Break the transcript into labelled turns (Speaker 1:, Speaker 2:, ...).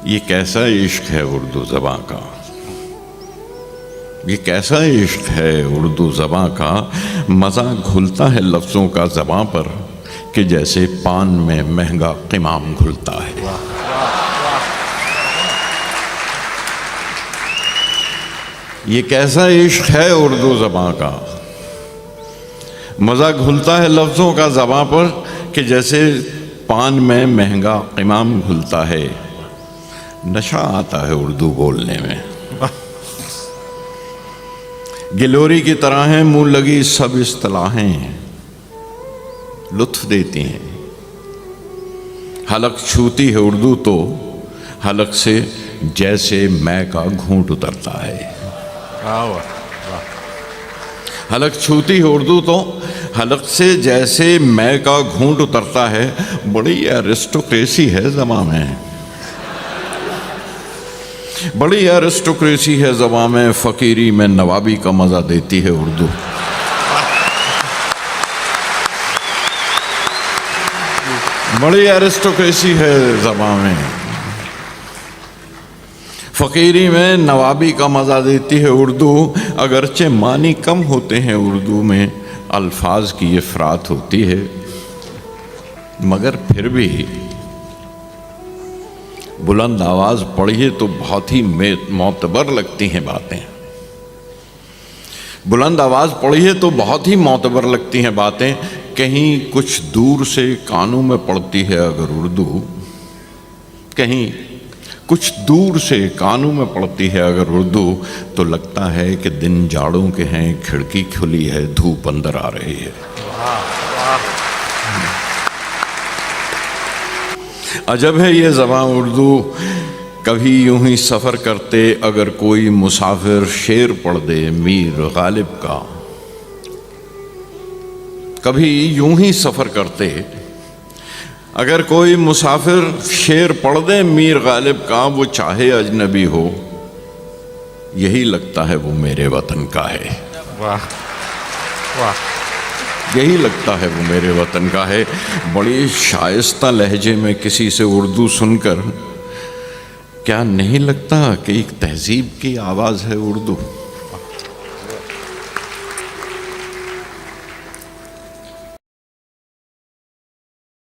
Speaker 1: یہ کیسا عشق ہے اردو زباں کا، یہ کیسا عشق ہے اردو زباں کا، مزہ گھلتا ہے لفظوں کا زباں پر کہ جیسے پان میں مہنگا قمام گھلتا ہے۔ یہ کیسا عشق ہے اردو زباں کا، مزہ گھلتا ہے لفظوں کا زباں پر کہ جیسے پان میں مہنگا قمام گھلتا ہے۔ نشہ آتا ہے اردو بولنے میں، گلوری کی طرح ہیں منہ لگی سب اصطلاحیں، لطف دیتی ہیں۔ حلق چھوتی ہے اردو تو حلق سے جیسے مے کا گھونٹ اترتا ہے۔ حلق چھوتی ہے اردو تو حلق سے جیسے مے کا گھونٹ اترتا ہے۔ بڑی ایرسٹوکریسی ہے زبان میں، بڑی ایرسٹوکریسی ہے زبان میں، فقیری میں نوابی کا مزہ دیتی ہے اردو۔ بڑی ایرسٹوکریسی ہے زبان میں، فقیری میں نوابی کا مزہ دیتی ہے اردو۔ اگرچہ معنی کم ہوتے ہیں اردو میں، الفاظ کی افراط ہوتی ہے، مگر پھر بھی بلند آواز پڑھیے تو بہت ہی معتبر لگتی ہیں باتیں، بلند آواز پڑھیے تو بہت ہی معتبر لگتی ہیں باتیں۔ کہیں کچھ دور سے کانوں میں پڑتی ہے اگر اردو، کہیں کچھ دور سے کانوں میں پڑتی ہے اگر اردو، تو لگتا ہے کہ دن جاڑوں کے ہیں، کھڑکی کھلی ہے، دھوپ اندر آ رہی ہے۔ عجب ہے یہ زبان اردو، کبھی یوں ہی سفر کرتے اگر کوئی مسافر شعر پڑھ دے میر غالب کا، کبھی یوں ہی سفر کرتے اگر کوئی مسافر شعر پڑھ دے میر غالب کا، وہ چاہے اجنبی ہو یہی لگتا ہے وہ میرے وطن کا ہے۔
Speaker 2: واہ واہ،
Speaker 1: یہی لگتا ہے وہ میرے وطن کا ہے۔ بڑی شائستہ لہجے میں کسی سے اردو سن کر کیا نہیں لگتا کہ ایک تہذیب کی آواز ہے اردو؟